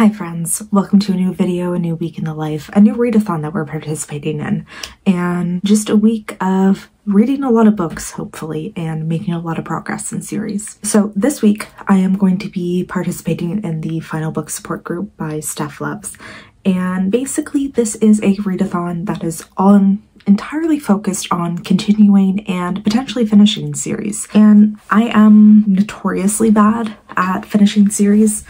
Hi friends, welcome to a new video, a new week in the life, a new readathon that we're participating in, and just a week of reading a lot of books, hopefully, and making a lot of progress in series. So this week, I am going to be participating in the final book support group by Steph Loves, and basically this is a readathon that is entirely focused on continuing and potentially finishing series. And I am notoriously bad at finishing series.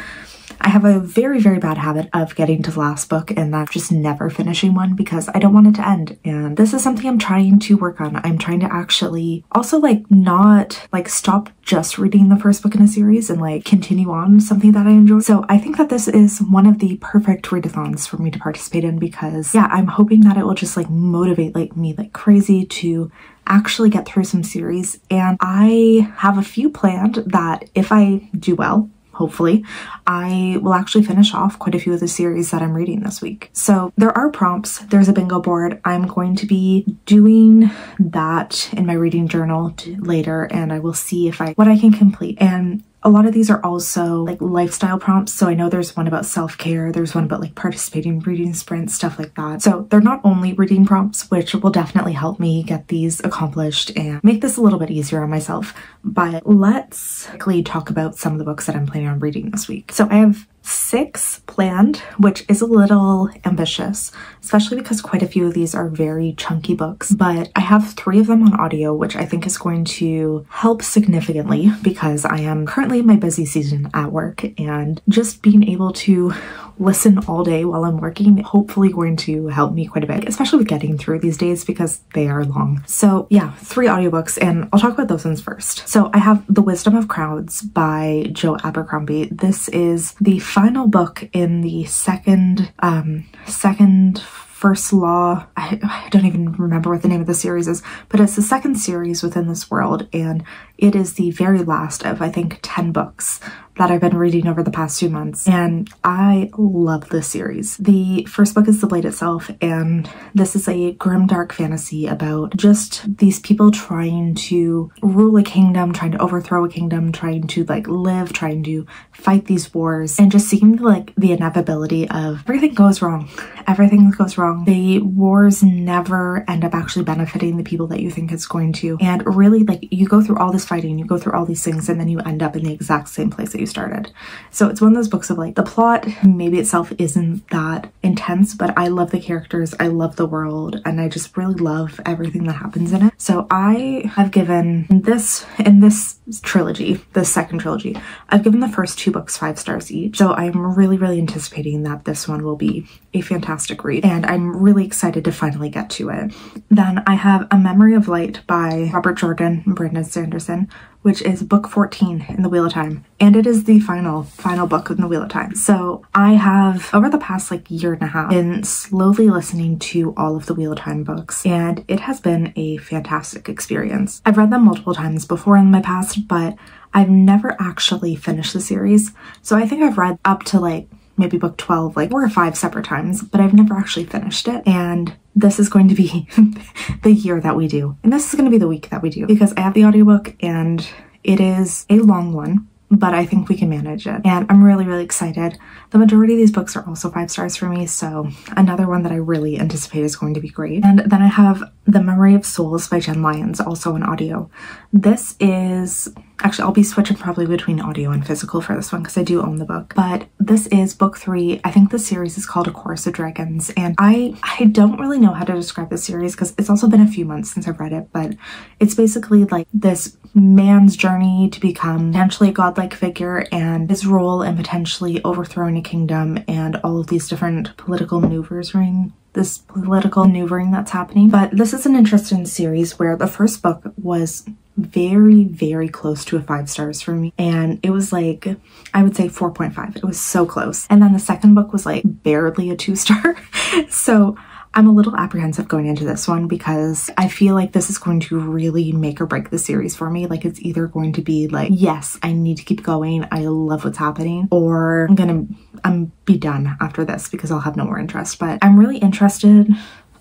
I have a very, very bad habit of getting to the last book and then just never finishing one because I don't want it to end. And this is something I'm trying to work on. I'm trying to actually also not stop just reading the first book in a series and continue on something that I enjoy. So I think that this is one of the perfect readathons for me to participate in because yeah, I'm hoping that it will just motivate me like crazy to actually get through some series. And I have a few planned that if I do well, hopefully, I will actually finish off quite a few of the series that I'm reading this week. So there are prompts, there's a bingo board. I'm going to be doing that in my reading journal later, and I will see what I can complete. And a lot of these are also lifestyle prompts. So I know there's one about self-care, there's one about participating in reading sprints, stuff like that. So they're not only reading prompts, which will definitely help me get these accomplished and make this a little bit easier on myself. But let's quickly talk about some of the books that I'm planning on reading this week. So I have 6 planned, which is a little ambitious, especially because quite a few of these are very chunky books, but I have 3 of them on audio, which I think is going to help significantly because I am currently in my busy season at work, and just being able to listen all day while I'm working hopefully going to help me quite a bit, especially with getting through these days because they are long. So yeah, 3 audiobooks, and I'll talk about those ones first. So I have The Wisdom of Crowds by Joe Abercrombie. This is the final book in the First Law. I don't even remember what the name of the series is, but it's the second series within this world, and it is the very last of, I think, 10 books that I've been reading over the past 2 months, and I love this series. The first book is The Blade Itself, and this is a grimdark fantasy about just these people trying to rule a kingdom, trying to overthrow a kingdom, trying to live, trying to fight these wars, and just seeing the inevitability of everything goes wrong. Everything goes wrong. The wars never end up actually benefiting the people that you think it's going to, and really you go through all this fighting, you go through all these things, and then you end up in the exact same place that you started. So it's one of those books of the plot maybe itself isn't that intense, but I love the characters, I love the world, and I just really love everything that happens in it. So I have given this, in this trilogy, the second trilogy, I've given the first 2 books 5 stars each. So I'm really, really anticipating that this one will be a fantastic read, and I'm really excited to finally get to it. Then I have A Memory of Light by Robert Jordan and Brandon Sanderson, which is book 14 in the Wheel of Time, and it is the final book in the Wheel of Time. So I have, over the past year and a half, been slowly listening to all of the Wheel of Time books, and it has been a fantastic experience. I've read them multiple times before in my past, but I've never actually finished the series. So I think I've read up to maybe book 12 4 or 5 separate times, but I've never actually finished it. And this is going to be the year that we do. And this is going to be the week that we do because I have the audiobook and it is a long one, but I think we can manage it. And I'm really, really excited. The majority of these books are also 5 stars for me, so another one that I really anticipate is going to be great. And then I have The Memory of Souls by Jen Lyons, also in audio. This is, actually I'll be switching probably between audio and physical for this one because I do own the book, but this is book 3. I think the series is called A Chorus of Dragons, and I don't really know how to describe this series because it's also been a few months since I've read it, but it's basically this man's journey to become potentially a godlike figure and his role in potentially overthrowing a kingdom and all of these different political maneuvering that's happening. But this is an interesting series where the first book was very, very close to a 5 stars for me, and it was I would say 4.5. It was so close. And then the second book was barely a 2 star. So I'm a little apprehensive going into this one because I feel this is going to really make or break the series for me. It's either going to be yes, I need to keep going, I love what's happening, or I'm be done after this because I'll have no more interest. But I'm really interested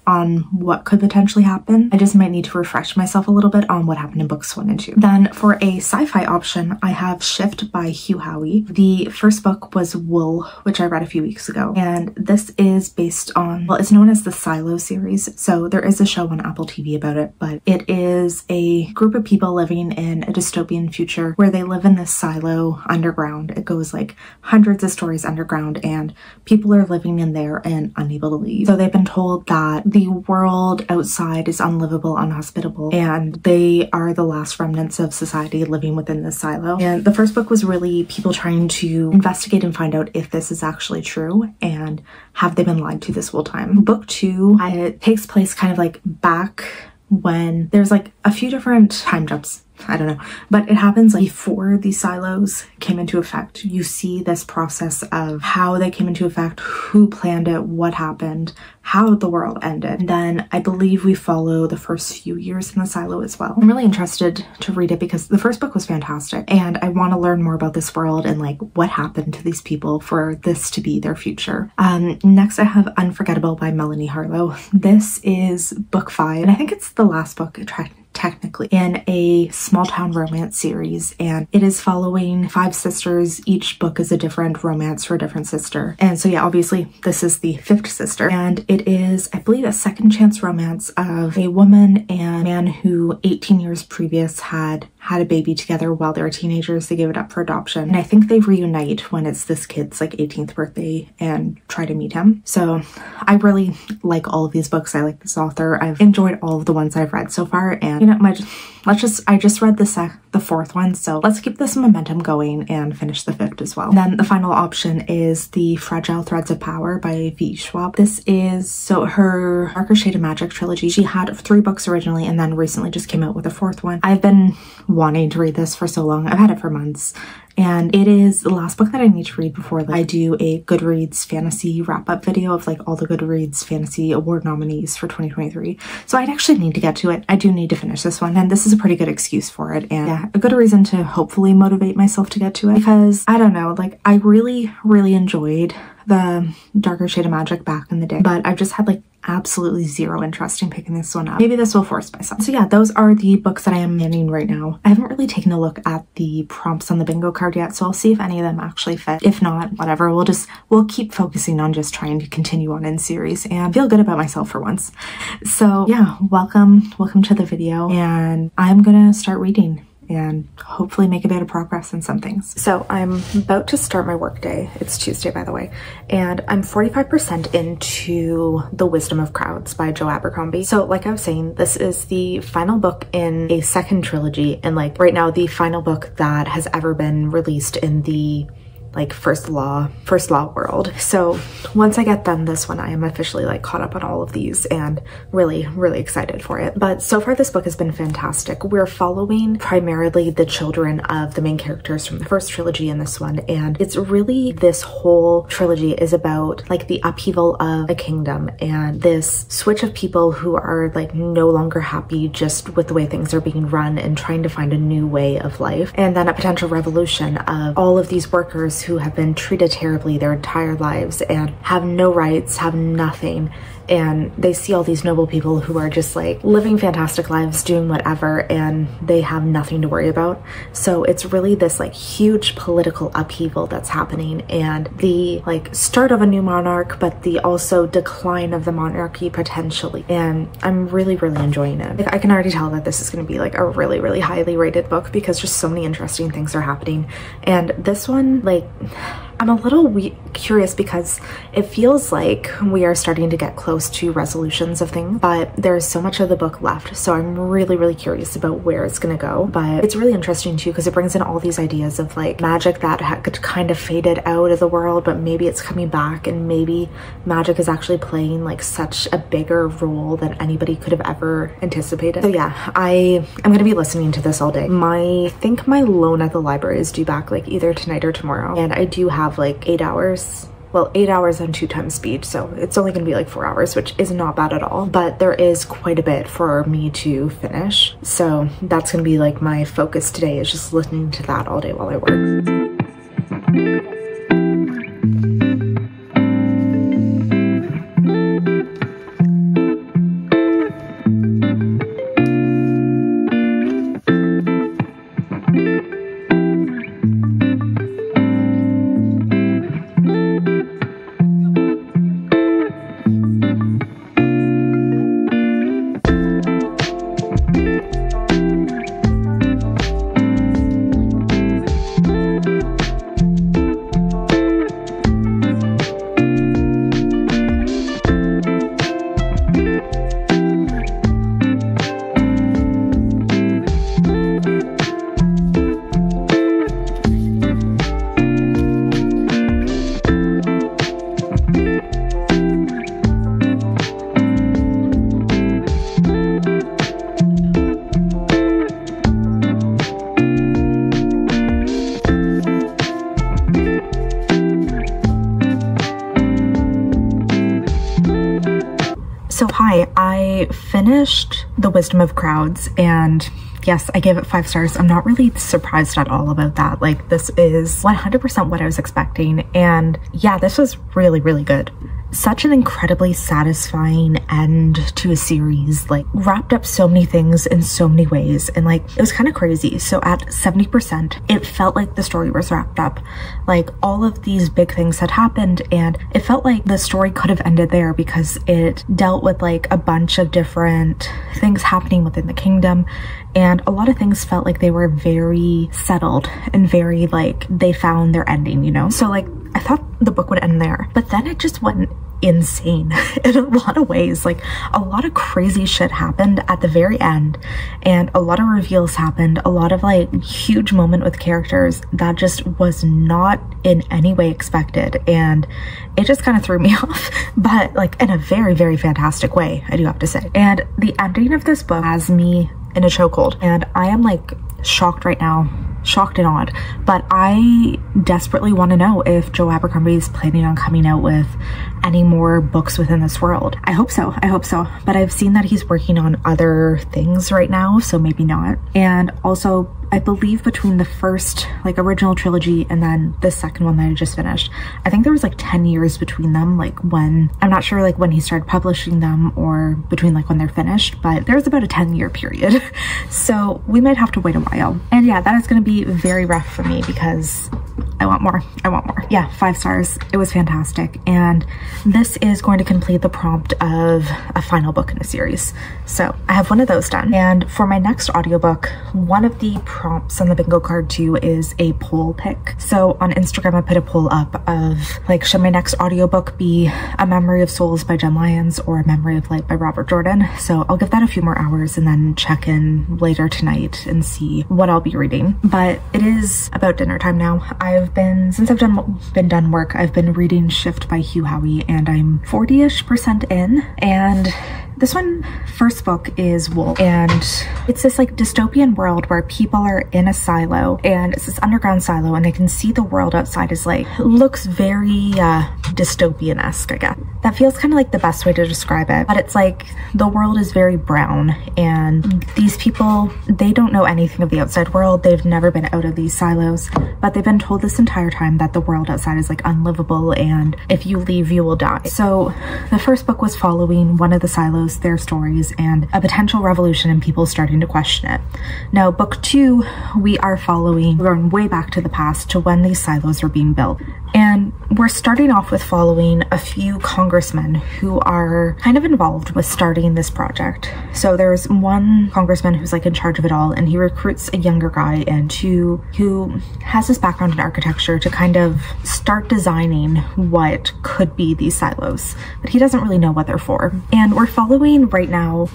on what could potentially happen. I just might need to refresh myself a little bit on what happened in books 1 and 2. Then for a sci-fi option, I have Shift by Hugh Howey. The first book was Wool, which I read a few weeks ago, and this is based on, well, it's known as the Silo series. So there is a show on Apple TV about it, but it is a group of people living in a dystopian future where they live in this silo underground. It goes like hundreds of stories underground, and people are living in there and unable to leave. So they've been told that the world outside is unlivable, unhospitable, and they are the last remnants of society living within this silo. And the first book was really people trying to investigate and find out if this is actually true and have they been lied to this whole time. Book 2, it takes place kind of like back when there's like a few different time jumps. I don't know, but it happens like before these silos came into effect. You see this process of how they came into effect, who planned it, what happened, how the world ended. And then I believe we follow the first few years in the silo as well. I'm really interested to read it because the first book was fantastic, and I want to learn more about this world and like what happened to these people for this to be their future. Next I have Unforgettable by Melanie Harlow. This is book 5, and I think it's the last book technically in a small town romance series, and it is following 5 sisters. Each book is a different romance for a different sister, and so yeah, obviously this is the 5th sister, and it is, I believe, a second chance romance of a woman and a man who 18 years previous had a baby together while they were teenagers. They gave it up for adoption, and I think they reunite when it's this kid's like 18th birthday and try to meet him. So I really like all of these books. I like this author. I've enjoyed all of the ones I've read so far, and you know, I just read the 4th one, so let's keep this momentum going and finish the 5th as well. And then the final option is the Fragile Threads of Power by V. Schwab. This is so her Darker Shade of Magic trilogy. She had 3 books originally and then recently just came out with a 4th one. I've been wanting to read this for so long. I've had it for months, and it is the last book that I need to read before I do a Goodreads fantasy wrap-up video of like all the Goodreads fantasy award nominees for 2023. So I'd actually need to get to it. I do need to finish this one, and this is a pretty good excuse for it, and yeah, a good reason to hopefully motivate myself to get to it, because I don't know, like I really enjoyed the Darker Shade of Magic back in the day, but I've just had like absolutely zero interest in picking this one up. Maybe this will force myself. So yeah, those are the books that I am manning right now. I haven't really taken a look at the prompts on the bingo card yet, so I'll see if any of them actually fit. If not, whatever, we'll keep focusing on just trying to continue on in series and feel good about myself for once. So yeah, welcome to the video, and I'm gonna start reading and hopefully make a bit of progress in some things. So I'm about to start my work day. It's Tuesday, by the way, and I'm 45% into The Wisdom of Crowds by Joe Abercrombie. So like I was saying, this is the final book in a second trilogy, and like right now the final book that has ever been released in the like first law world. So once I get done this one, I am officially like caught up on all of these and really excited for it. But so far this book has been fantastic. We're following primarily the children of the main characters from the first trilogy in this one, and it's really, this whole trilogy is about like the upheaval of a kingdom and this switch of people who are like no longer happy just with the way things are being run and trying to find a new way of life, and then a potential revolution of all of these workers who have been treated terribly their entire lives and have no rights, have nothing, and they see all these noble people who are just like living fantastic lives, doing whatever, and they have nothing to worry about. So it's really this like huge political upheaval that's happening, and the like start of a new monarch, but the also decline of the monarchy potentially, and I'm really enjoying it. Like, I can already tell that this is going to be like a really highly rated book because just so many interesting things are happening. And this one, like, I'm a little curious because it feels like we are starting to get close to resolutions of things, but there's so much of the book left, so I'm really curious about where it's gonna go. But it's really interesting too because it brings in all these ideas of like magic that had kind of faded out of the world, but maybe it's coming back, and maybe magic is actually playing like such a bigger role than anybody could have ever anticipated. So yeah, I'm gonna be listening to this all day. I think my loan at the library is due back like either tonight or tomorrow, and I do have like 8 hours. Well, 8 hours on 2 times speed, so it's only gonna be like 4 hours, which is not bad at all, but there is quite a bit for me to finish. So that's gonna be like my focus today, is just listening to that all day while I work. So hi, I finished The Wisdom of Crowds, and yes, I gave it 5 stars. I'm not really surprised at all about that. Like, this is 100% what I was expecting, and yeah, this was really, really good. Such an incredibly satisfying end to a series, like wrapped up so many things in so many ways, and like it was kind of crazy. So at 70%, it felt like the story was wrapped up. Like all of these big things had happened, and it felt like the story could have ended there because it dealt with like a bunch of different things happening within the kingdom, and a lot of things felt like they were very settled and very like they found their ending, you know? So like I thought the book would end there, but then it just went insane in a lot of ways. Like a lot of crazy shit happened at the very end, and a lot of reveals happened, a lot of like huge moment with characters that just was not in any way expected, and it just kind of threw me off, but like in a very, very fantastic way, I do have to say. And the ending of this book has me in a chokehold, and I am like shocked right now, shocked and awed, but I desperately want to know if Joe Abercrombie is planning on coming out with any more books within this world. I hope so, but I've seen that he's working on other things right now, so maybe not. And also, I believe between the first like original trilogy and then the second one that I just finished, I think there was like 10 years between them, like when, I'm not sure like when he started publishing them or between like when they're finished, but there's about a 10-year period. So we might have to wait a while. And yeah, that is going to be very rough for me because I want more. Yeah, 5 stars. It was fantastic. And this is going to complete the prompt of a final book in a series. So I have one of those done. And for my next audiobook, one of the prompts on the bingo card too is a poll pick. So on Instagram, I put a poll up of like, should my next audiobook be A Memory of Souls by Jen Lyons or A Memory of Light by Robert Jordan? So I'll give that a few more hours and then check in later tonight and see what I'll be reading. But it is about dinner time now. Since I've been done work, I've been reading Shift by Hugh Howey, and I'm 40-ish% in, and this first book is Wool, and it's this like dystopian world where people are in a silo, and it's this underground silo, and they can see the world outside is like, looks very dystopian-esque, I guess. That feels kind of like the best way to describe it, but it's like the world is very brown, and these people, they don't know anything of the outside world. They've never been out of these silos, but they've been told this entire time that the world outside is like unlivable, and if you leave, you will die. So the first book was following one of the silos, their stories, and a potential revolution and people starting to question it. Now, book 2, we're going way back to the past to when these silos were being built. And we're starting off with following a few congressmen who are kind of involved with starting this project. So there's one congressman who's like in charge of it all, and he recruits a younger guy and who has this background in architecture to kind of start designing what could be these silos, but he doesn't really know what they're for. And we're following right now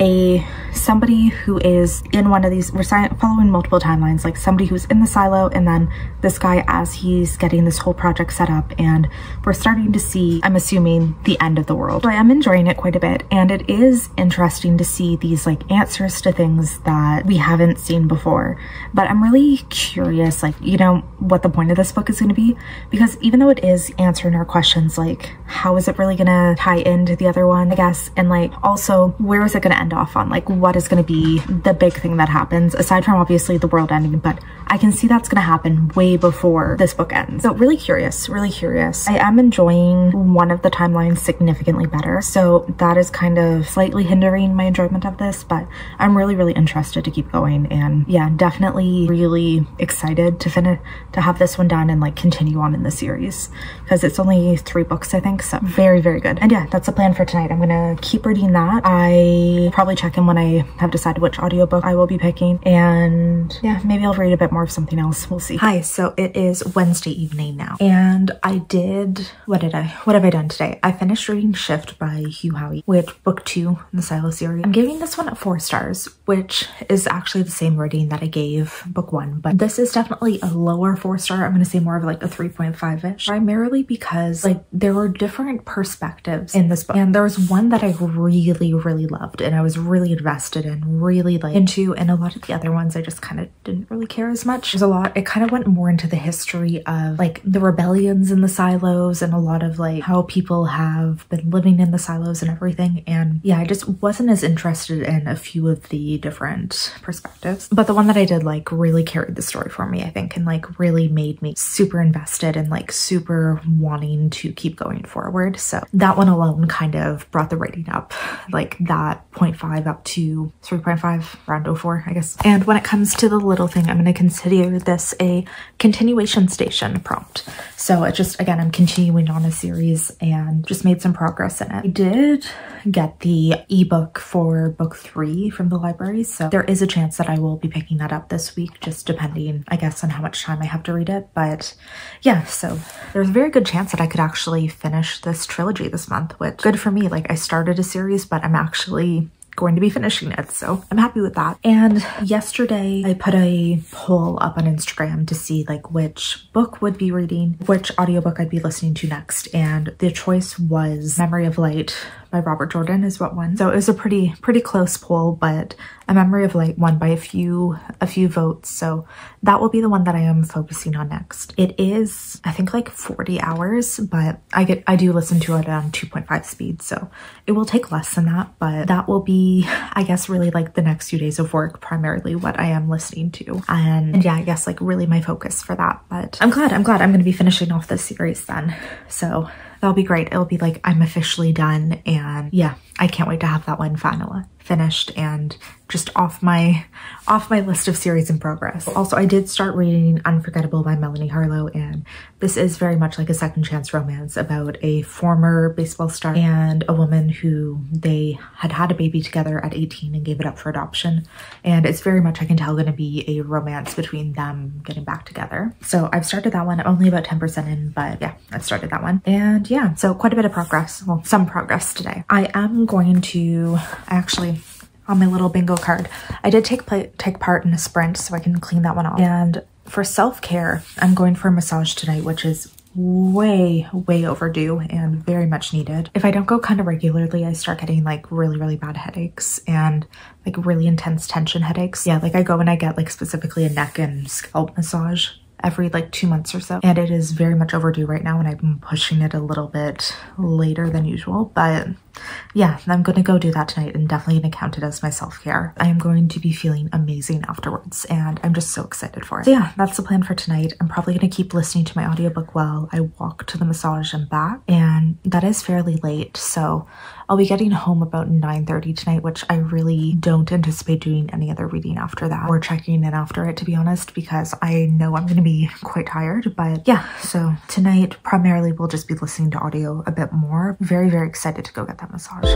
somebody who is in one of these, we're following multiple timelines, like somebody who's in the silo, and then this guy as he's getting this whole project set up, and we're starting to see, I'm assuming, the end of the world. So I am enjoying it quite a bit, and it is interesting to see these like answers to things that we haven't seen before. But I'm really curious, like, you know, what the point of this book is going to be, because even though it is answering our questions, like, how is it really going to tie into the other one, I guess, and like also where is it going to end off on, like what is going to be the big thing that happens aside from obviously the world ending, but I can see that's going to happen way before this book ends. So really curious. I am enjoying one of the timelines significantly better, so that is kind of slightly hindering my enjoyment of this, but I'm really, really interested to keep going, and yeah, definitely really excited to have this one done and like continue on in the series, because it's only 3 books, I think, so very, very good. And yeah, that's the plan for tonight. I'm gonna keep reading that. I probably check in when I have decided which audiobook I will be picking, and yeah, maybe I'll read a bit more of something else. We'll see. Hi, so it is Wednesday evening now, and what have I done today? I finished reading Shift by Hugh Howey, which book 2 in the Silo series. I'm giving this one 4 stars, which is actually the same rating that I gave book 1, but this is definitely a lower 4-star. I'm gonna say more of like a 3.5-ish, primarily because like there were different perspectives in this book, and there was one that I really, really loved and I was really invested in, really like into, and a lot of the other ones I just kind of didn't really care as much. There's a lot, it kind of went more into the history of like the rebellions in the silos and a lot of like how people have been living in the silos and everything. And yeah, I just wasn't as interested in a few of the different perspectives. But the one that I did like really carried the story for me, I think, and like really made me super invested and like super wanting to keep going forward. So that one alone kind of brought the rating up, like that 0.5 up to 3.5, around 0.4, I guess. And when it comes to the little thing, I'm going to consider this a continuation station prompt. So it just, again, I'm continuing on a series and just made some progress in it. I did get the ebook for book 3 from the library, so there is a chance that I will be picking that up this week, just depending, I guess, on how much time I have to read it. But yeah, so there's a very good chance that I could actually finish this trilogy this month, which good for me. Like, I started a series, but I'm actually going to be finishing it, so I'm happy with that. And yesterday I put a poll up on Instagram to see like which book would be reading, which audiobook I'd be listening to next, and the choice was Memory of Light by Robert Jordan is what won. So it was a pretty close poll, but A Memory of Light won by a few votes, so that will be the one that I am focusing on next. It is, I think, like 40 hours, but I do listen to it on 2.5 speed, so it will take less than that, but that will be, I guess, really like the next few days of work, primarily what I am listening to. And yeah, I guess like really my focus for that. But I'm glad I'm going to be finishing off this series then. So that'll be great. It'll be like I'm officially done, and yeah, I can't wait to have that one finally finished and just off my list of series in progress. Also, I did start reading Unforgettable by Melanie Harlow, and this is very much like a second chance romance about a former baseball star and a woman who they had a baby together at 18 and gave it up for adoption. And it's very much, I can tell, going to be a romance between them getting back together. So I've started that one. I'm only about 10% in, but yeah, I've started that one. And yeah, so quite a bit of progress. Well, some progress today. I am going to actually, on my little bingo card, I did take part in a sprint, so I can clean that one off. And for self-care, I'm going for a massage tonight, which is way overdue and very much needed. If I don't go kind of regularly, I start getting like really bad headaches and like really intense tension headaches. Yeah, like I go and I get like specifically a neck and scalp massage every like 2 months or so, and it is very much overdue right now, and I've been pushing it a little bit later than usual. But yeah, I'm gonna go do that tonight and definitely gonna count it as my self-care. I am going to be feeling amazing afterwards, and I'm just so excited for it. So yeah, that's the plan for tonight. I'm probably gonna keep listening to my audiobook while I walk to the massage and back, and that is fairly late, so I'll be getting home about 9:30 tonight, which I really don't anticipate doing any other reading after that or checking in after it, to be honest, because I know I'm gonna be quite tired. But yeah, so tonight primarily we'll just be listening to audio a bit more. Very excited to go get that massage.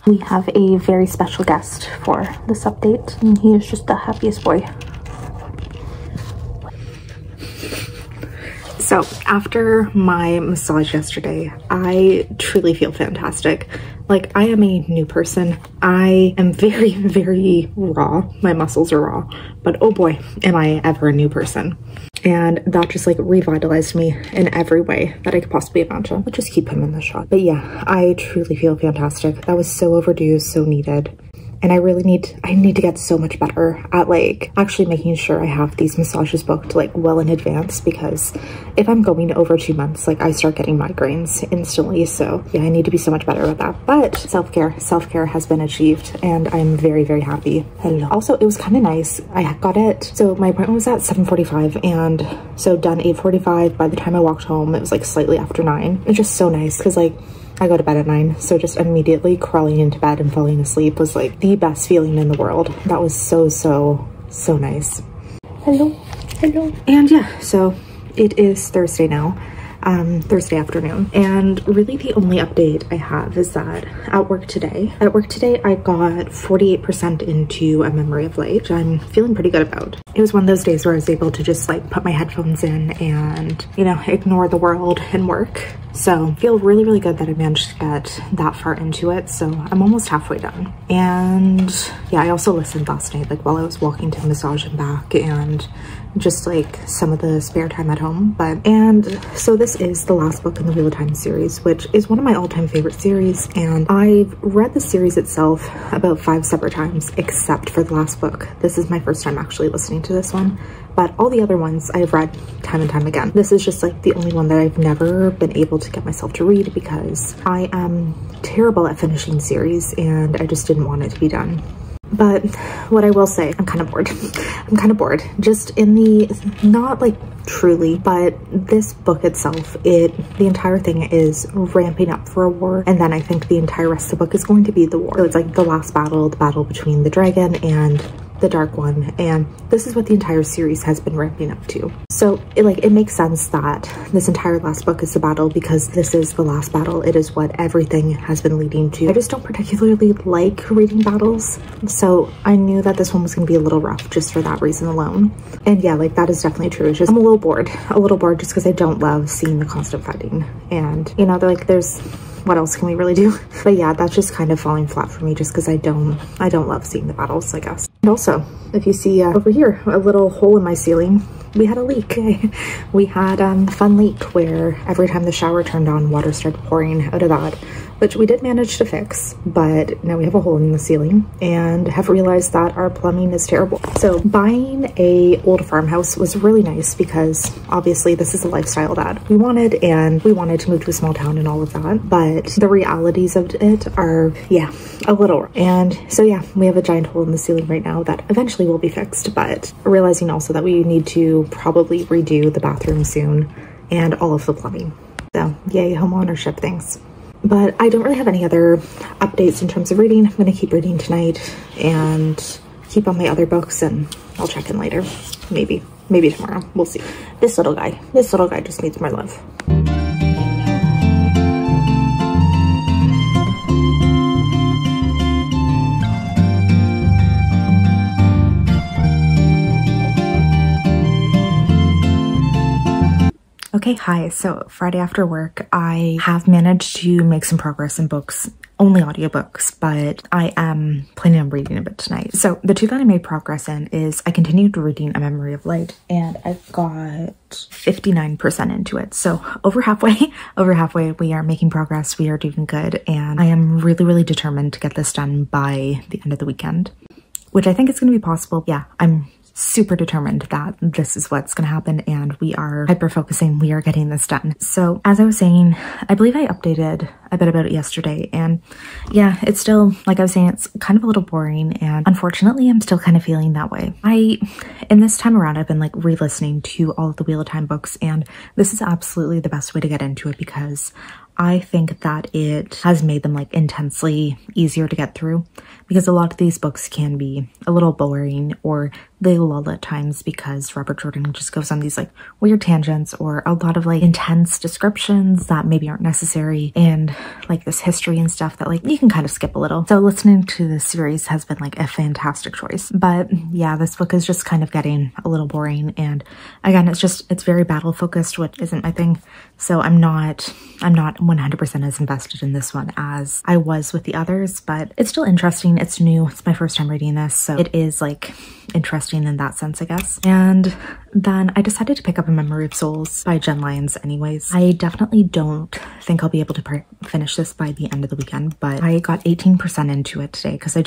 We have a very special guest for this update, and he is just the happiest boy. So after my massage yesterday, I truly feel fantastic. Like, I am a new person. I am very raw. My muscles are raw, but oh boy, am I ever a new person. And that just like revitalized me in every way that I could possibly imagine. I'll just keep him in the shot. But yeah, I truly feel fantastic. That was so overdue, so needed. And I need to get so much better at like actually making sure I have these massages booked like well in advance, because if I'm going over 2 months, like I start getting migraines instantly. So yeah, I need to be so much better at that. But self-care has been achieved, and I'm very happy. Hello. Also, it was kind of nice. I got it. So my appointment was at 7:45, and so done 8:45. By the time I walked home, it was like slightly after 9. It's just so nice because like I go to bed at 9, so just immediately crawling into bed and falling asleep was like the best feeling in the world. That was so nice. Hello. And yeah, so it is Thursday now, Thursday afternoon, and really the only update I have is that at work today I got 48% into A Memory of Light, which I'm feeling pretty good about. It was one of those days where I was able to just like put my headphones in and, you know, ignore the world and work. So I feel really good that I managed to get that far into it. So I'm almost halfway done. And yeah, I also listened last night, like while I was walking to the massage and back, and just like some of the spare time at home. And so this is the last book in the Wheel of Time series, which is one of my all-time favorite series, and I've read the series itself about 5 separate times except for the last book. This is my first time actually listening to this one, but all the other ones I've read time and time again. This is just like the only one that I've never been able to get myself to read because I am terrible at finishing series and I just didn't want it to be done. But what I will say, I'm kind of bored. I'm kind of bored. Just in the, not like truly, but this book itself, the entire thing is ramping up for a war. And then I think the entire rest of the book is going to be the war. So it's like the last battle, the battle between the dragon and the Dark One, and this is what the entire series has been ramping up to. So it makes sense that this entire last book is the battle because this is the last battle. It is what everything has been leading to. I just don't particularly like reading battles, so I knew that this one was going to be a little rough just for that reason alone. And yeah, like that is definitely true. It's just I'm a little bored just because I don't love seeing the constant fighting, and you know, they're like, there's what else can we really do? But yeah, that's just kind of falling flat for me just because I don't love seeing the battles, I guess. And also, if you see over here, a little hole in my ceiling, we had a leak. We had a fun leak where every time the shower turned on, water started pouring out of that, which we did manage to fix, but now we have a hole in the ceiling and have realized that our plumbing is terrible. So buying a old farmhouse was really nice because obviously this is the lifestyle that we wanted, and we wanted to move to a small town and all of that, but the realities of it are, yeah, a little. And so yeah, we have a giant hole in the ceiling right now that eventually will be fixed, but realizing also that we need to probably redo the bathroom soon and all of the plumbing. So yay, home ownership things. But I don't really have any other updates in terms of reading. I'm going to keep reading tonight and keep on my other books, and I'll check in later. Maybe tomorrow. We'll see. This little guy just needs more love. Okay, hi. So Friday after work, I have managed to make some progress in books, only audiobooks, but I am planning on reading a bit tonight. So the 2 that I made progress in is I continued reading A Memory of Light, and I've got 59% into it. So over halfway, we are making progress. We are doing good. And I am really, really determined to get this done by the end of the weekend, which I think is going to be possible. Yeah, I'm super determined that this is what's going to happen, and we are hyper-focusing. We are getting this done. So as I was saying, I believe I updated a bit about it yesterday, and yeah, it's still, like I was saying, it's kind of a little boring, and unfortunately I'm still kind of feeling that way. In this time around, I've been like re-listening to all of the Wheel of Time books, and this is absolutely the best way to get into it because I think that it has made them like intensely easier to get through, because a lot of these books can be a little boring or they lull at times because Robert Jordan just goes on these like weird tangents or a lot of like intense descriptions that maybe aren't necessary, and like this history and stuff that like you can kind of skip a little. So listening to this series has been like a fantastic choice. But yeah, this book is just kind of getting a little boring, and again, it's very battle focused, which isn't my thing. So I'm not 100% as invested in this one as I was with the others, but it's still interesting. It's new. It's my first time reading this, so it is like interesting in that sense, I guess. And then I decided to pick up A Memory of Souls by Jen Lyons anyways. I definitely don't think I'll be able to finish this by the end of the weekend, but I got 18% into it today because I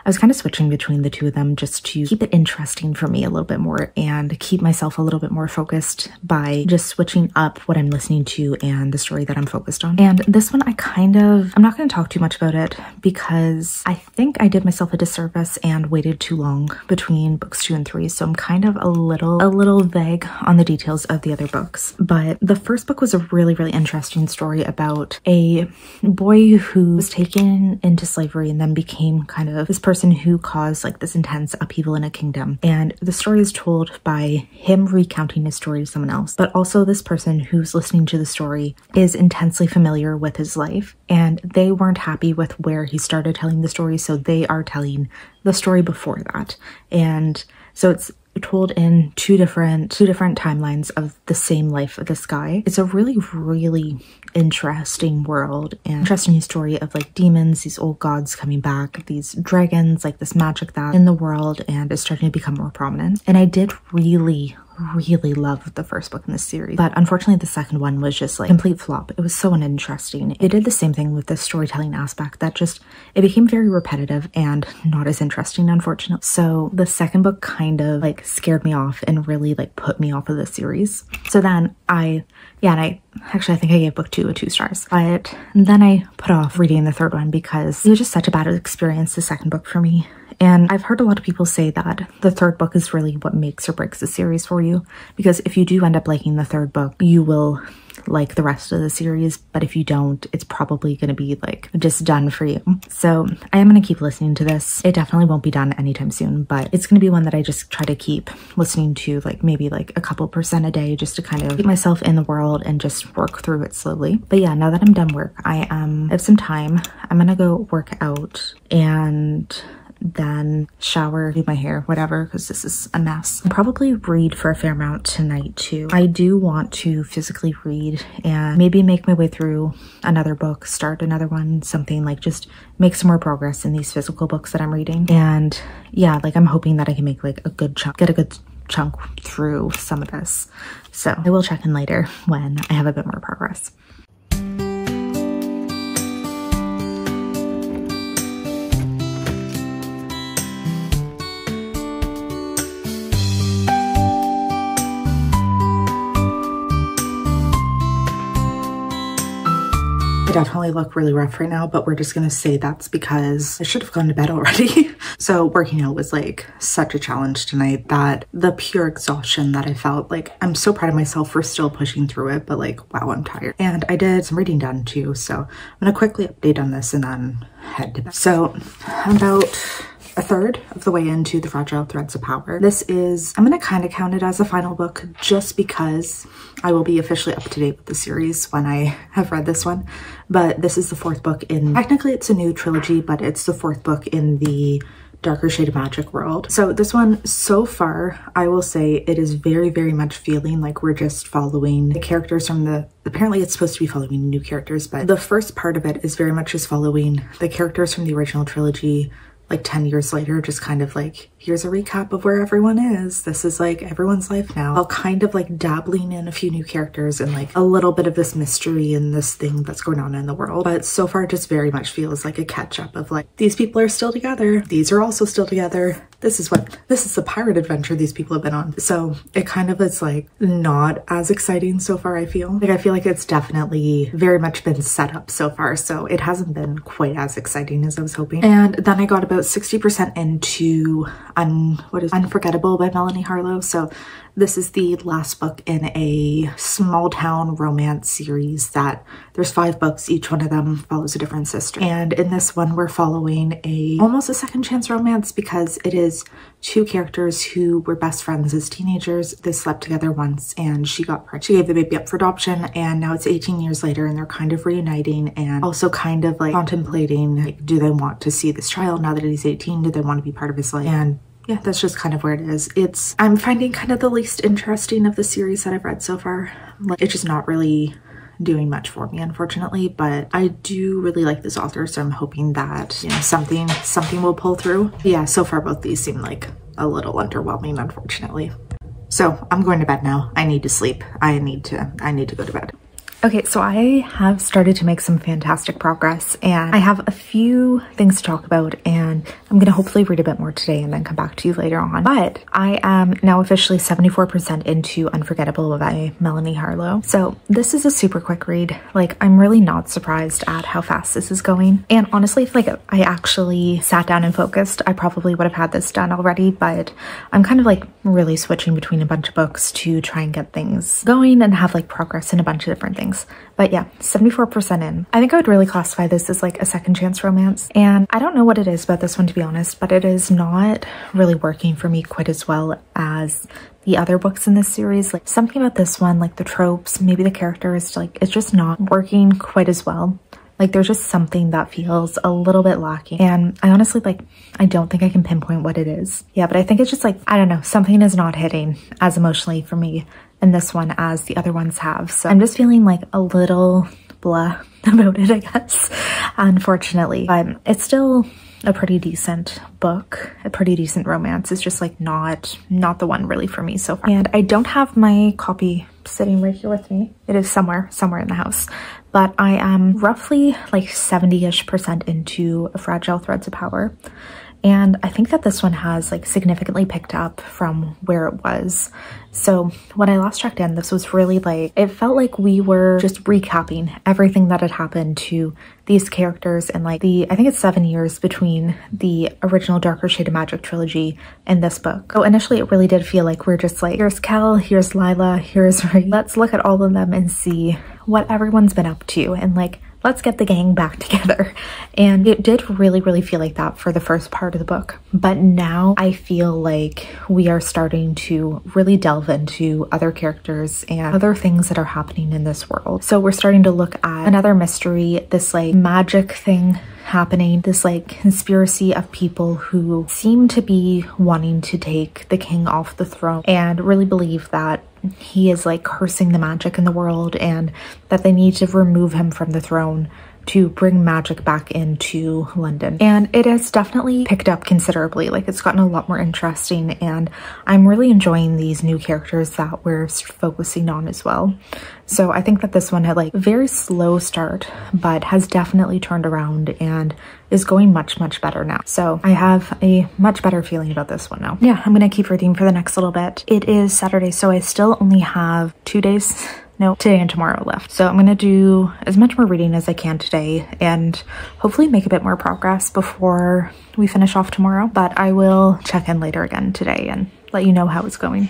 was kind of switching between the 2 of them just to keep it interesting for me a little bit more and keep myself a little bit more focused by just switching up what I'm listening to and the story that I'm focused on. And this one I'm not going to talk too much about it because I think I did myself a disservice and waited too long between books 2 and 3, so I'm kind of a little vague on the details of the other books. But the first book was a really, really interesting story about a boy who was taken into slavery and then became kind of this person who caused like this intense upheaval in a kingdom. And the story is told by him recounting his story to someone else, but also this person who's listening to the story is intensely familiar with his life, and they weren't happy with where he started telling the story, so they are telling the story before that. And so it's told in two different timelines of the same life of this guy. It's a really, really interesting world and interesting story of like demons, these old gods coming back, these dragons, like this magic that's in the world and is starting to become more prominent. And I did really really loved the first book in this series, but unfortunately the second one was just like complete flop. It was so uninteresting. It did the same thing with the storytelling aspect that just, it became very repetitive and not as interesting, unfortunately. So the second book kind of like scared me off and really like put me off of the series. So then I think I gave book 2 a 2 stars, but then I put off reading the third one because it was just such a bad experience, the second book for me. And I've heard a lot of people say that the third book is really what makes or breaks the series for you, because if you do end up liking the third book, you will like the rest of the series, but if you don't, it's probably going to be like just done for you. So I am going to keep listening to this. It definitely won't be done anytime soon, but it's going to be one that I just try to keep listening to, like maybe like a couple % a day, just to kind of keep myself in the world and just work through it slowly. But yeah, now that I'm done work, I have some time. I'm going to go work out and then shower, do my hair, whatever, because this is a mess. I'll probably read for a fair amount tonight too. I do want to physically read and maybe make my way through another book, start another one, something like just make some more progress in these physical books that I'm reading. And yeah, like I'm hoping that I can make like a good chunk, get a good chunk through some of this. So I will check in later when I have a bit more progress. Definitely look really rough right now, but we're just gonna say that's because I should have gone to bed already. So working out was like such a challenge tonight that the pure exhaustion that I felt, like I'm so proud of myself for still pushing through it, but like wow, I'm tired. And I did some reading done too, so I'm gonna quickly update on this and then head to bed. So I'm about a third of the way into The Fragile Threads of Power. This is, I'm gonna kind of count it as a final book just because I will be officially up to date with the series when I have read this one. But this is the 4th book in, technically it's a new trilogy, but it's the 4th book in the Darker Shade of Magic world. So this one, so far, I will say it is very, very much feeling like we're just following the characters from the, apparently it's supposed to be following new characters, but the first part of it is very much just following the characters from the original trilogy, like 10 years later, just kind of like, here's a recap of where everyone is. This is like everyone's life now. I'll kind of like dabbling in a few new characters and like a little bit of this mystery and this thing that's going on in the world. But so far it just very much feels like a catch up of like, these people are still together. These are also still together. This is the pirate adventure these people have been on. So it kind of is like not as exciting so far, I feel. Like I feel like it's definitely very much been set up so far. So it hasn't been quite as exciting as I was hoping. And then I got about 60% into Unforgettable by Melanie Harlow. So this is the last book in a small town romance series that there's 5 books. Each one of them follows a different sister. And in this one, we're following almost a second chance romance because it is 2 characters who were best friends as teenagers. They slept together once and she got pregnant. She gave the baby up for adoption and now it's 18 years later and they're kind of reuniting and also kind of like contemplating, like, do they want to see this child now that he's 18? Do they want to be part of his life? And yeah, that's just kind of where it is. I'm finding kind of the least interesting of the series that I've read so far. Like, it's just not really doing much for me, unfortunately, but I do really like this author, so I'm hoping that, you know, something will pull through. Yeah, so far both these seem like a little underwhelming, unfortunately. So I'm going to bed now. I need to sleep. I need to go to bed. Okay, so I have started to make some fantastic progress and I have a few things to talk about and I'm going to hopefully read a bit more today and then come back to you later on. But I am now officially 74% into Unforgettable by Melanie Harlow. So this is a super quick read. Like, I'm really not surprised at how fast this is going. And honestly, if like I actually sat down and focused, I probably would have had this done already, but I'm kind of like really switching between a bunch of books to try and get things going and have like progress in a bunch of different things. But yeah, 74% in. I think I would really classify this as like a second chance romance. And I don't know what it is about this one, to be honest, but it is not really working for me quite as well as the other books in this series. Like, something about this one, like the tropes, maybe the characters, like it's just not working quite as well. Like, there's just something that feels a little bit lacking. And I honestly, like, I don't think I can pinpoint what it is. Yeah, but I think it's just like, I don't know, something is not hitting as emotionally for me in this one as the other ones have. So I'm just feeling like a little blah about it, I guess, unfortunately. But it's still a pretty decent book, a pretty decent romance. It's just like not the one really for me so far. And I don't have my copy sitting right here with me. It is somewhere in the house, but I am roughly like 70-ish% into Fragile Threads of Power. And I think that this one has like significantly picked up from where it was. So when I last checked in, this was really like, it felt like we were just recapping everything that had happened to these characters in like I think it's 7 years between the original Darker Shade of Magic trilogy and this book. So initially it really did feel like we're just like, here's Kel, here's Lila, here's Ray. Let's look at all of them and see what everyone's been up to, and like, let's get the gang back together. And it did really feel like that for the first part of the book. But now I feel like we are starting to really delve into other characters and other things that are happening in this world. So we're starting to look at another mystery, this like magic thing happening, this like conspiracy of people who seem to be wanting to take the king off the throne and really believe that he is like cursing the magic in the world and that they need to remove him from the throne to bring magic back into London. And it has definitely picked up considerably. Like, it's gotten a lot more interesting, and I'm really enjoying these new characters that we're focusing on as well. So I think that this one had like a very slow start, but has definitely turned around and is going much better now. So I have a much better feeling about this one now. Yeah, I'm gonna keep reading for the next little bit. It is Saturday, so I still only have 2 days. No, today and tomorrow left. So I'm gonna do as much more reading as I can today and hopefully make a bit more progress before we finish off tomorrow. But I will check in later again today and let you know how it's going.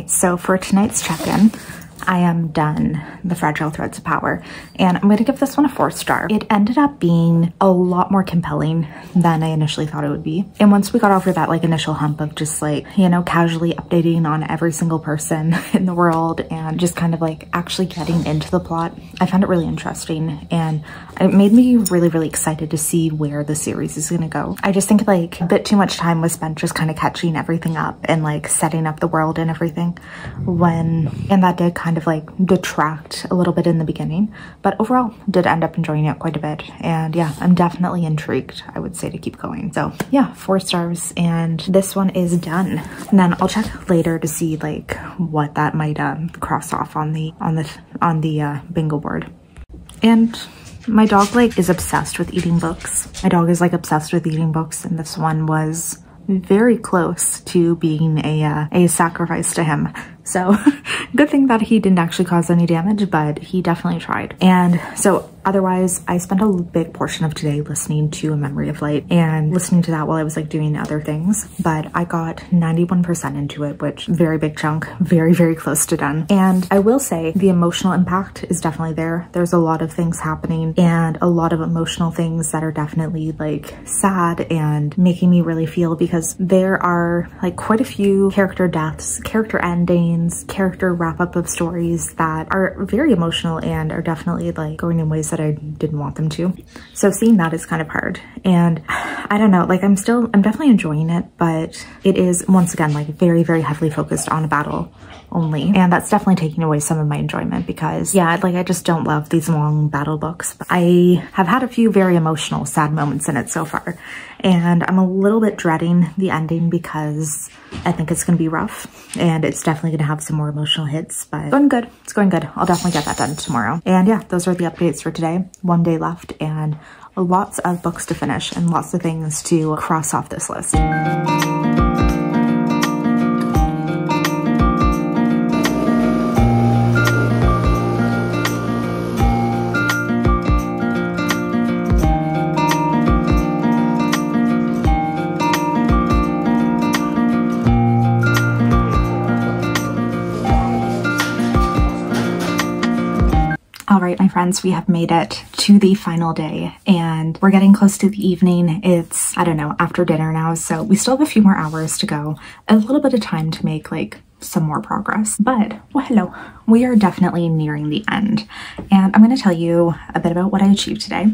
So for tonight's check-in, I am done the Fragile Threads of Power, and I'm going to give this one a 4-star. It ended up being a lot more compelling than I initially thought it would be. And once we got over that like initial hump of just like, you know, casually updating on every single person in the world and just kind of like actually getting into the plot, I found it really interesting, and it made me really excited to see where the series is going to go. I just think like a bit too much time was spent just kind of catching everything up and like setting up the world and everything and that did kind of like detract a little bit in the beginning, but overall did end up enjoying it quite a bit. And yeah, I'm definitely intrigued, I would say, to keep going. So yeah, 4 stars, and this one is done. And then I'll check later to see like what that might cross off on the bingo board. And my dog like is obsessed with eating books. My dog is like obsessed with eating books, and this one was very close to being a sacrifice to him. So good thing that he didn't actually cause any damage, but he definitely tried. And so otherwise, I spent a big portion of today listening to A Memory of Light and listening to that while I was like doing other things. But I got 91% into it, which very big chunk, very close to done. And I will say the emotional impact is definitely there. There's a lot of things happening and a lot of emotional things that are definitely like sad and making me really feel, because there are like quite a few character deaths, character endings, character wrap-up of stories that are very emotional and are definitely like going in ways that I didn't want them to. So seeing that is kind of hard. And I don't know, like I'm definitely enjoying it, but it is once again like very heavily focused on a battle only. And that's definitely taking away some of my enjoyment, because yeah, like I just don't love these long battle books. But I have had a few very emotional, sad moments in it so far. And I'm a little bit dreading the ending because I think it's going to be rough, and it's definitely going to have some more emotional hits, but it's going good. It's going good. I'll definitely get that done tomorrow. And yeah, those are the updates for today. 1 day left and lots of books to finish and lots of things to cross off this list. friends, we have made it to the final day and we're getting close to the evening. It's, I don't know, after dinner now, so we still have a few more hours to go. A little bit of time to make like some more progress, but well, hello, we are definitely nearing the end, and I'm going to tell you a bit about what I achieved today,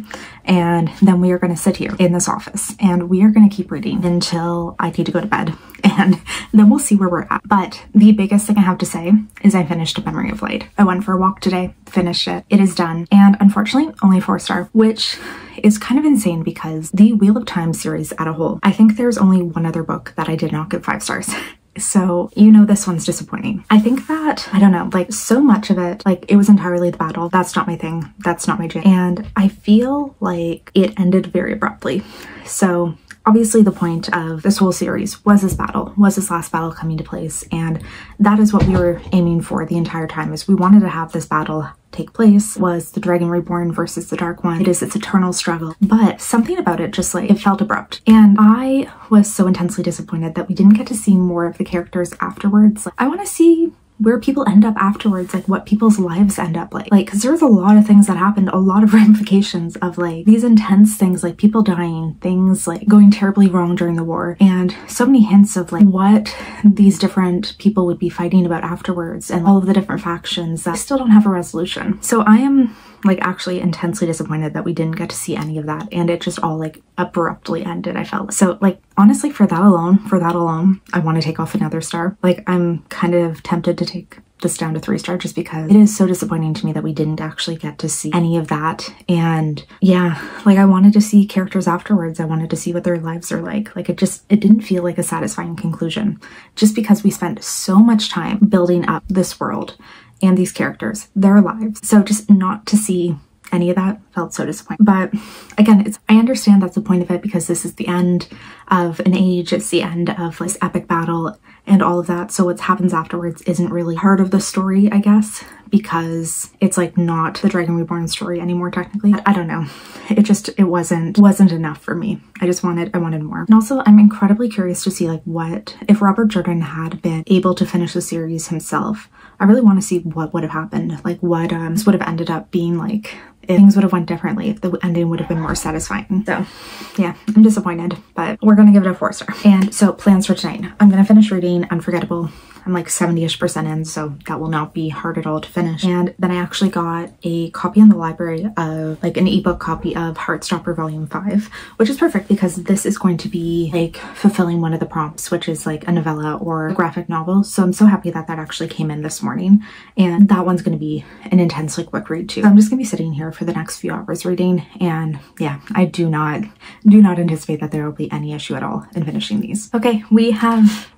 and then we are going to sit here in this office and we are going to keep reading until I need to go to bed, and then we'll see where we're at. But the biggest thing I have to say is I finished A Memory of Light. I went for a walk today, finished it, it is done, and unfortunately only 4-star, which is kind of insane because the Wheel of Time series as a whole, I think there's only one other book that I did not give 5 stars. So, you know, this one's disappointing. I think that, I don't know, like so much of it, like it was entirely the battle. That's not my thing. That's not my jam. And I feel like it ended very abruptly. So obviously the point of this whole series was this battle, was this last battle coming to place. And that is what we were aiming for the entire time, is we wanted to have this battle take place, was the Dragon Reborn versus the Dark One. It is its eternal struggle, but something about it just like, it felt abrupt. And I was so intensely disappointed that we didn't get to see more of the characters afterwards. Like, I want to see where people end up afterwards, like what people's lives end up like because there's a lot of things that happened, a lot of ramifications of like these intense things, like people dying, things like going terribly wrong during the war, and so many hints of like what these different people would be fighting about afterwards, and all of the different factions that still don't have a resolution. So I am like actually intensely disappointed that we didn't get to see any of that, and it just all like abruptly ended, I felt. So like honestly, for that alone, I want to take off another star. Like I'm kind of tempted to take this down to 3-star just because it is so disappointing to me that we didn't actually get to see any of that. And yeah, like I wanted to see characters afterwards. I wanted to see what their lives are like. Like it didn't feel like a satisfying conclusion just because we spent so much time building up this world and these characters, their lives. So just not to see any of that felt so disappointing. But again, I understand that's the point of it, because this is the end of an age, it's the end of like this epic battle and all of that. So what happens afterwards isn't really part of the story, I guess, because it's like not the Dragon Reborn story anymore technically. I don't know. It wasn't enough for me. I wanted more. And also I'm incredibly curious to see like what if Robert Jordan had been able to finish the series himself. I really want to see what would have happened, like what this would have ended up being like, if things would have went differently, if the ending would have been more satisfying. So yeah, I'm disappointed, but we're gonna give it a 4-star. And so plans for tonight, I'm gonna finish reading Unforgettable. I'm like 70-ish% in, so that will not be hard at all to finish. And then I actually got a copy in the library of like an ebook copy of Heartstopper Volume 5, which is perfect because this is going to be like fulfilling one of the prompts, which is like a novella or a graphic novel. So I'm so happy that that actually came in this morning, and that one's going to be an intensely quick read too. So I'm just going to be sitting here for the next few hours reading, and yeah, I do not anticipate that there will be any issue at all in finishing these. Okay, we have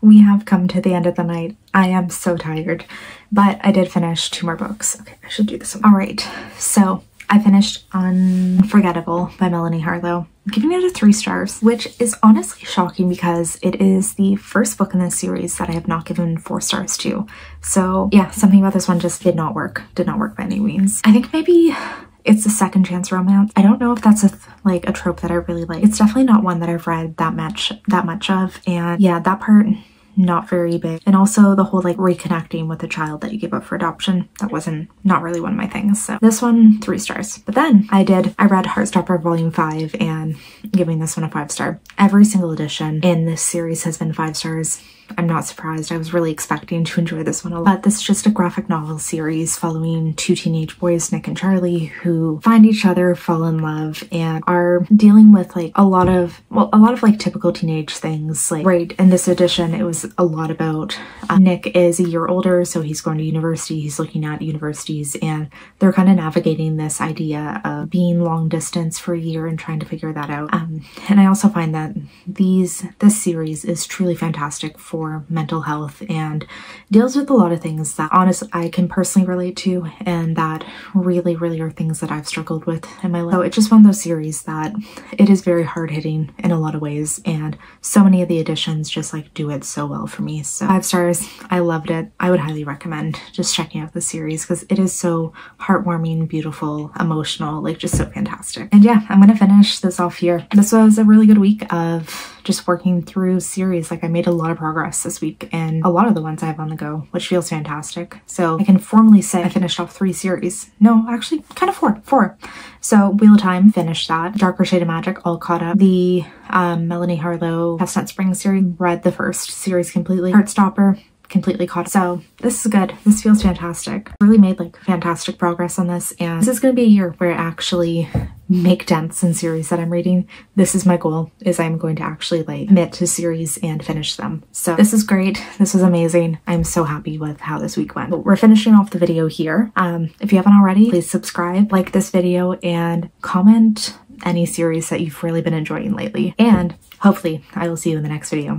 come to the end of the night. I am so tired, but I did finish 2 more books. Okay, I should do this one. All right, so I finished Unforgettable by Melanie Harlow. I'm giving it a 3 stars, which is honestly shocking because it is the first book in this series that I have not given 4 stars to. So yeah, something about this one just did not work by any means. I think maybe it's a second chance romance. I don't know if that's a trope that I really like. It's definitely not one that I've read that much of, and yeah, that part not very big. And also the whole like reconnecting with a child that you gave up for adoption, that wasn't not really one of my things. So this one 3 stars. But then I read Heartstopper Volume 5 and giving this one a 5-star. Every single edition in this series has been 5 stars. I'm not surprised. I was really expecting to enjoy this one a lot. But this is just a graphic novel series following 2 teenage boys, Nick and Charlie, who find each other, fall in love, and are dealing with like a lot of like typical teenage things. Like right in this edition, it was a lot about Nick is a year older, so he's going to university, he's looking at universities, and they're kind of navigating this idea of being long distance for a year and trying to figure that out. And I also find that this series is truly fantastic for mental health and deals with a lot of things that honestly I can personally relate to, and that really are things that I've struggled with in my life. So it's just one of those series that it is very hard-hitting in a lot of ways, and so many of the editions just like do it so well for me. So 5 stars. I loved it. I would highly recommend just checking out the series because it is so heartwarming, beautiful, emotional, like just so fantastic. And yeah, I'm gonna finish this off here. This was a really good week of just working through series. Like I made a lot of progress this week and a lot of the ones I have on the go, which feels fantastic. So I can formally say I finished off 3 series. No, actually kind of 4. So Wheel of Time, finished that. Darker Shade of Magic, all caught up. The Melanie Harlow Chestnut Spring series, read the first series completely. Heartstopper, completely caught. So this is good. This feels fantastic. Really made like fantastic progress on this, and this is going to be a year where I actually make dents in series that I'm reading. This is my goal, is I'm going to actually like commit to series and finish them. So this is great. This was amazing. I'm so happy with how this week went. But we're finishing off the video here. If you haven't already, please subscribe, like this video, and comment any series that you've really been enjoying lately. And hopefully I will see you in the next video.